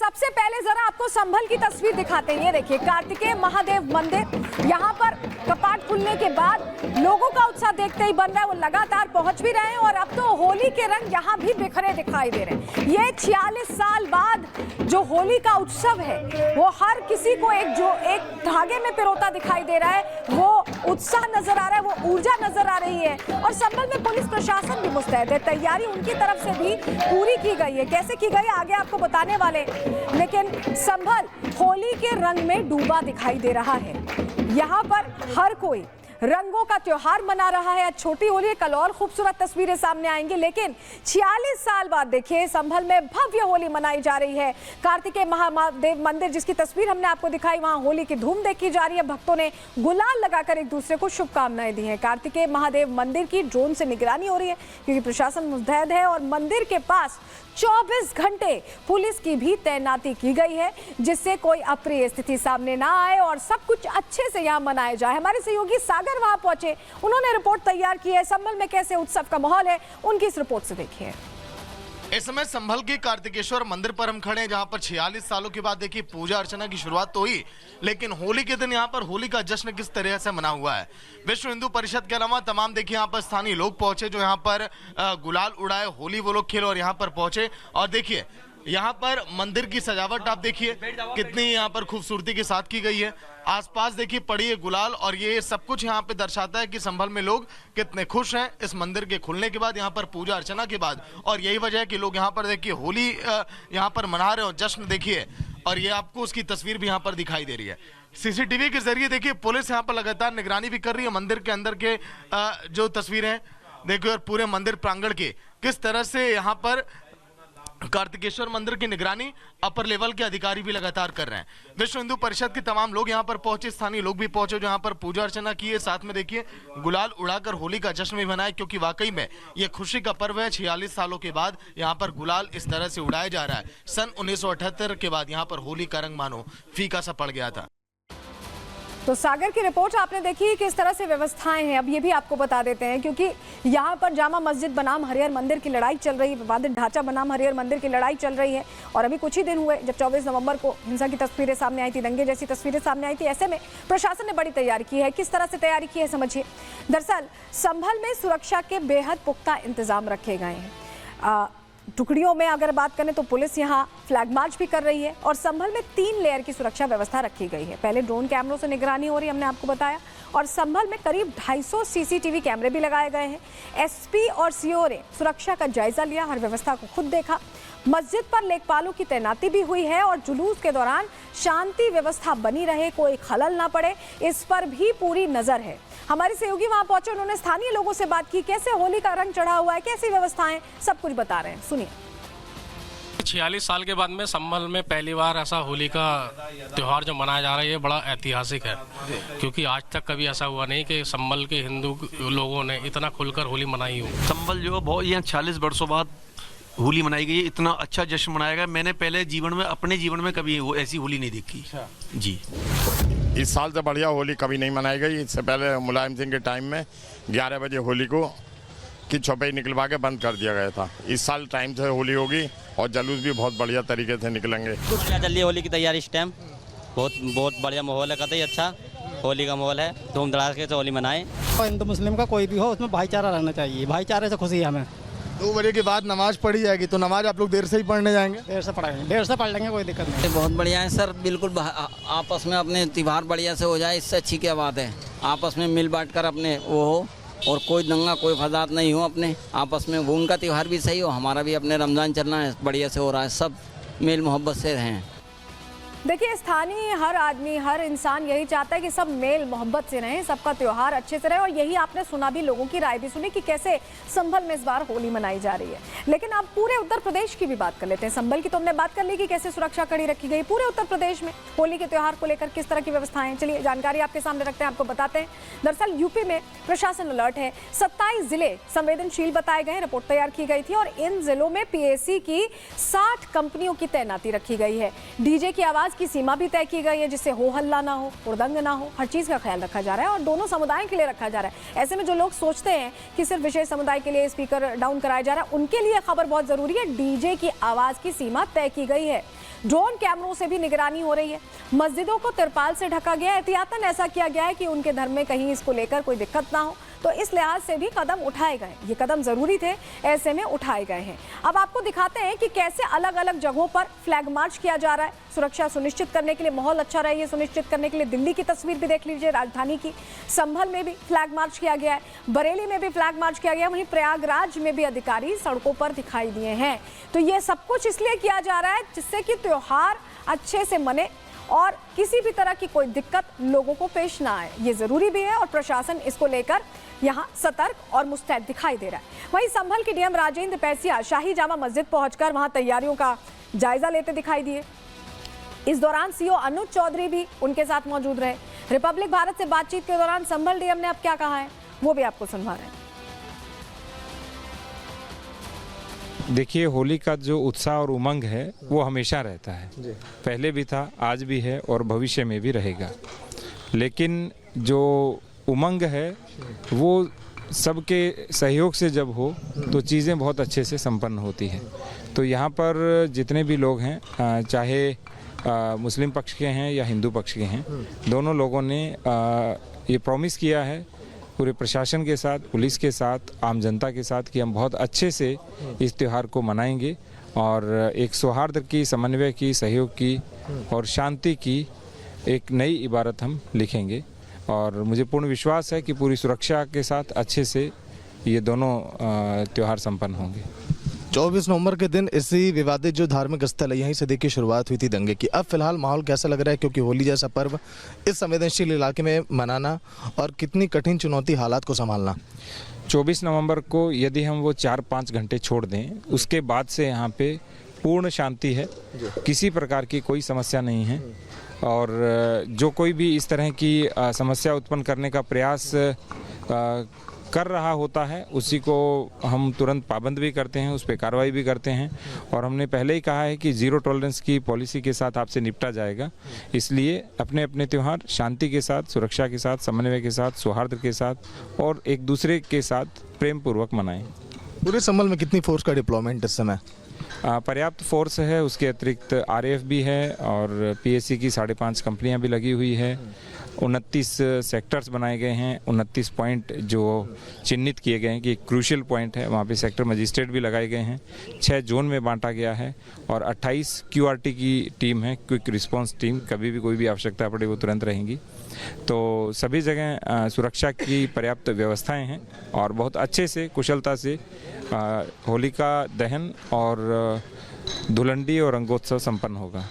सबसे पहले जरा आपको संभल की तस्वीर दिखाते हैं। ये देखिए कार्तिकेय महादेव मंदिर, यहाँ पर कपाट खुलने के बाद लोगों का उत्साह देखते ही बन रहा है, वो लगातार पहुंच भी रहे हैं और अब तो होली के रंग यहाँ भी बिखरे दिखाई दे रहे हैं। ये 46 साल बाद जो होली का उत्सव है वो हर किसी को एक धागे में पिरोता दिखाई दे रहा है। वो उत्साह नजर आ रहा है, वो ऊर्जा नजर आ रही है और संभल में पुलिस प्रशासन भी मुस्तैद है। तैयारी उनकी तरफ से भी पूरी की गई है। कैसे की गई आगे आपको बताने वाले, लेकिन संभल होली के रंग में डूबा दिखाई दे रहा है। यहाँ पर हर कोई रंगों का त्योहार मना रहा है। आज छोटी होली, कल और खूबसूरत तस्वीरें सामने आएंगी, लेकिन 46 साल बाद देखिए संभल में भव्य होली मनाई जा रही है। कार्तिकेय महादेव मंदिर जिसकी तस्वीर हमने आपको दिखाई, वहां होली की धूम देखी जा रही है। भक्तों ने गुलाल लगाकर एक दूसरे को शुभकामनाएं दी हैं। कार्तिकेय महादेव मंदिर की ड्रोन से निगरानी हो रही है क्योंकि प्रशासन मुस्तैद है और मंदिर के पास 24 घंटे पुलिस की भी तैनाती की गई है जिससे कोई अप्रिय स्थिति सामने ना आए और सब कुछ अच्छे से यहाँ मनाया जाए। हमारे सहयोगी सागर वहां पहुंचे, उन्होंने रिपोर्ट तैयार की है। संभल में कैसे उत्सव का माहौल है, उनकी इस रिपोर्ट से देखिए। इस समय संभल के कार्तिकेश्वर मंदिर पर हम खड़े हैं, जहां पर 46 सालों के बाद देखिए पूजा अर्चना की शुरुआत तो हुई, लेकिन होली के दिन यहां पर होली का जश्न किस तरह से मना हुआ है। विश्व हिंदू परिषद के अलावा तमाम देखिए यहां पर स्थानीय लोग पहुंचे जो यहां पर गुलाल उड़ाए, होली वो लोग खेले और यहां पर पहुंचे। और देखिए यहाँ पर मंदिर की सजावट आप देखिए कितनी यहाँ पर खूबसूरती के साथ की गई है। आसपास देखिए पड़ी है गुलाल और ये सब कुछ यहाँ पे दर्शाता है कि संभल में लोग कितने खुश हैं इस मंदिर के खुलने के बाद, यहाँ पर पूजा अर्चना के बाद। और यही वजह है कि लोग यहाँ पर देखिए होली यहाँ पर मना रहे हैं और जश्न देखिए, और ये आपको उसकी तस्वीर भी यहाँ पर दिखाई दे रही है। सीसीटीवी के जरिए देखिए पुलिस यहाँ पर लगातार निगरानी भी कर रही है मंदिर के अंदर के जो तस्वीरें हैं देखिए, और पूरे मंदिर प्रांगण के किस तरह से यहाँ पर कार्तिकेश्वर मंदिर की निगरानी अपर लेवल के अधिकारी भी लगातार कर रहे हैं। विश्व हिंदू परिषद के तमाम लोग यहाँ पर पहुंचे, स्थानीय लोग भी पहुंचे जो यहाँ पर पूजा अर्चना की है। साथ में देखिए गुलाल उड़ाकर होली का जश्न भी मनाए क्योंकि वाकई में ये खुशी का पर्व है। 46 सालों के बाद यहाँ पर गुलाल इस तरह से उड़ाया जा रहा है। सन 1978 के बाद यहाँ पर होली का रंग मानो फीका सा पड़ गया था। तो सागर की रिपोर्ट आपने देखी किस तरह से व्यवस्थाएं हैं। अब ये भी आपको बता देते हैं क्योंकि यहाँ पर जामा मस्जिद बनाम हरिहर मंदिर की लड़ाई चल रही है, विवादित ढांचा बनाम हरिहर मंदिर की लड़ाई चल रही है। और अभी कुछ ही दिन हुए जब 24 नवंबर को हिंसा की तस्वीरें सामने आई थी, दंगे जैसी तस्वीरें सामने आई थी। ऐसे में प्रशासन ने बड़ी तैयारी की है। किस तरह से तैयारी की है समझिए। दरअसल संभल में सुरक्षा के बेहद पुख्ता इंतजाम रखे गए हैं। टुकड़ियों में अगर बात करें तो पुलिस यहाँ फ्लैग मार्च भी कर रही है और संभल में 3 लेयर की सुरक्षा व्यवस्था रखी गई है। पहले ड्रोन कैमरों से निगरानी हो रही है, हमने आपको बताया, और संभल में करीब 250 सीसीटीवी कैमरे भी लगाए गए हैं। एसपी और सीओ ने सुरक्षा का जायजा लिया, हर व्यवस्था को खुद देखा। मस्जिद पर लेखपालों की तैनाती भी हुई है और जुलूस के दौरान शांति व्यवस्था बनी रहे, कोई खलल ना पड़े, इस पर भी पूरी नजर है। हमारे सहयोगी वहां पहुंचे, उन्होंने स्थानीय लोगों से बात की, कैसे होली का रंग चढ़ा हुआ है, कैसी व्यवस्थाएं, सब कुछ बता रहे हैं, सुनिए। 46 साल के बाद में संभल में पहली बार ऐसा होली का त्यौहार जो मनाया जा रहा है, ये बड़ा ऐतिहासिक है क्योंकि आज तक कभी ऐसा हुआ नहीं कि संभल के हिंदू लोगों ने इतना खुलकर होली मनाई हो। संभल जो बहुत यहाँ 46 वर्षों बाद होली मनाई गई, इतना अच्छा जश्न मनाया गया। मैंने पहले अपने जीवन में कभी ऐसी होली नहीं देखी जी। इस साल से बढ़िया होली कभी नहीं मनाई गई। इससे पहले मुलायम सिंह के टाइम में 11 बजे होली को की छपई निकलवा के बंद कर दिया गया था। इस साल टाइम से होली होगी और जुलूस भी बहुत बढ़िया तरीके से निकलेंगे। कुछ क्या चल रही है होली की तैयारी इस टाइम, बहुत बढ़िया माहौल है, कतई अच्छा होली का माहौल है, धूम धड़ाके से होली मनाएं। हिंदू मुस्लिम का कोई भी हो उसमें भाईचारा रहना चाहिए, भाईचारे से खुशी है हमें। 2 बजे के बाद नमाज पढ़ी जाएगी, तो नमाज आप लोग देर से ही पढ़ने जाएंगे? देर से पढ़ेंगे, देर से पढ़ लेंगे, कोई दिक्कत नहीं। बहुत बढ़िया है सर, बिल्कुल आपस में अपने त्योहार बढ़िया से हो जाए, इससे अच्छी क्या बात है। आपस में मिल बांट कर अपने वो हो और कोई दंगा कोई फसाद नहीं हो, अपने आपस में वो उनका त्यौहार भी सही हो, हमारा भी अपने रमज़ान चलना है, बढ़िया से हो रहा है, सब मेल मोहब्बत से रहें। देखिए स्थानीय हर आदमी, हर इंसान यही चाहता है कि सब मेल मोहब्बत से रहें, सबका त्योहार अच्छे से रहे। और यही आपने सुना भी, लोगों की राय भी सुनी कि कैसे संभल में इस बार होली मनाई जा रही है। लेकिन अब पूरे उत्तर प्रदेश की भी बात कर लेते हैं। संभल की तो हमने बात कर ली कि कैसे सुरक्षा कड़ी रखी गई। पूरे उत्तर प्रदेश में होली के त्योहार को लेकर किस तरह की व्यवस्थाएं, चलिए जानकारी आपके सामने रखते हैं, आपको बताते हैं। दरअसल यूपी में प्रशासन अलर्ट है। 27 जिले संवेदनशील बताए गए, रिपोर्ट तैयार की गई थी और इन जिलों में पीएसी की 60 कंपनियों की तैनाती रखी गई है। डीजे की आवाज की सीमा भी तय की गई है, जिससे हो हल्ला ना हो, हुड़दंग ना हो, हर चीज़ का ख्याल रखा जा रहा है और दोनों समुदायों के लिए रखा जा रहा है। ऐसे में जो लोग सोचते हैं कि सिर्फ विशेष समुदाय के लिए स्पीकर डाउन कराया जा रहा है, उनके लिए खबर बहुत ज़रूरी है। डीजे की आवाज़ की सीमा तय की गई है। ड्रोन कैमरों से भी निगरानी हो रही है। मस्जिदों को तिरपाल से ढका गया है। एहतियातन ऐसा किया गया है कि उनके धर्म में कहीं इसको लेकर कोई दिक्कत ना हो, तो इस लिहाज से भी कदम उठाए गए। ये कदम जरूरी थे, ऐसे में उठाए गए हैं। अब आपको दिखाते हैं कि कैसे अलग अलग जगहों पर फ्लैग मार्च किया जा रहा है। सुरक्षा सुनिश्चित करने के लिए, माहौल अच्छा रहे ये सुनिश्चित करने के लिए दिल्ली की तस्वीर भी देख लीजिए, राजधानी की। संभल में भी फ्लैग मार्च किया गया है, बरेली में भी फ्लैग मार्च किया गया, वहीं प्रयागराज में भी अधिकारी सड़कों पर दिखाई दिए हैं। तो ये सब कुछ इसलिए किया जा रहा है जिससे कि त्योहार अच्छे से मने और किसी भी तरह की कोई दिक्कत लोगों को पेश ना आए। ये जरूरी भी है और प्रशासन इसको लेकर यहाँ सतर्क और मुस्तैद दिखाई दे रहा है। वहीं संभल के डीएम राजेंद्र पैसिया शाही जामा मस्जिद पहुंचकर वहां तैयारियों का जायजा लेते दिखाई दिए। इस दौरान सीओ अनुज चौधरी भी उनके साथ मौजूद रहे। रिपब्लिक भारत से बातचीत के दौरान संभल डीएम ने अब क्या कहा है वो भी आपको सुनवा रहे हैं। देखिए, होली का जो उत्साह और उमंग है वो हमेशा रहता है, पहले भी था, आज भी है और भविष्य में भी रहेगा। लेकिन जो उमंग है वो सबके सहयोग से जब हो तो चीज़ें बहुत अच्छे से संपन्न होती हैं। तो यहाँ पर जितने भी लोग हैं, चाहे मुस्लिम पक्ष के हैं या हिंदू पक्ष के हैं, दोनों लोगों ने ये प्रॉमिस किया है पूरे प्रशासन के साथ, पुलिस के साथ, आम जनता के साथ कि हम बहुत अच्छे से इस त्यौहार को मनाएंगे और एक सौहार्द की, समन्वय की, सहयोग की और शांति की एक नई इबारत हम लिखेंगे। और मुझे पूर्ण विश्वास है कि पूरी सुरक्षा के साथ अच्छे से ये दोनों त्यौहार संपन्न होंगे। 24 नवंबर के दिन इसी विवादित जो धार्मिक स्थल है यहीं से देखिए शुरुआत हुई थी दंगे की। अब फिलहाल माहौल कैसा लग रहा है, क्योंकि होली जैसा पर्व इस संवेदनशील इलाके में मनाना और कितनी कठिन चुनौती हालात को संभालना। 24 नवंबर को यदि हम वो 4-5 घंटे छोड़ दें, उसके बाद से यहाँ पे पूर्ण शांति है, किसी प्रकार की कोई समस्या नहीं है। और जो कोई भी इस तरह की समस्या उत्पन्न करने का प्रयास कर रहा होता है उसी को हम तुरंत पाबंद भी करते हैं, उस पर कार्रवाई भी करते हैं। और हमने पहले ही कहा है कि जीरो टॉलरेंस की पॉलिसी के साथ आपसे निपटा जाएगा। इसलिए अपने अपने त्यौहार शांति के साथ, सुरक्षा के साथ, समन्वय के साथ, सौहार्द के साथ और एक दूसरे के साथ प्रेम पूर्वक मनाएं। पूरे संभल में कितनी फोर्स का डिप्लॉयमेंट इस समय? पर्याप्त फोर्स है, उसके अतिरिक्त आरएएफ भी है और पीएससी की 5.5 कंपनियां भी लगी हुई है। 29 सेक्टर्स बनाए गए हैं, 29 पॉइंट जो चिन्हित किए गए हैं कि क्रूशियल पॉइंट है, वहाँ पे सेक्टर मजिस्ट्रेट भी लगाए गए हैं। 6 जोन में बांटा गया है और 28 क्यूआरटी की टीम है, क्विक रिस्पांस टीम, कभी भी कोई भी आवश्यकता पड़े वो तुरंत रहेंगी। तो सभी जगह सुरक्षा की पर्याप्त व्यवस्थाएं हैं और बहुत अच्छे से, कुशलता से होलिका दहन और धुलंडी और रंगोत्सव संपन्न होगा।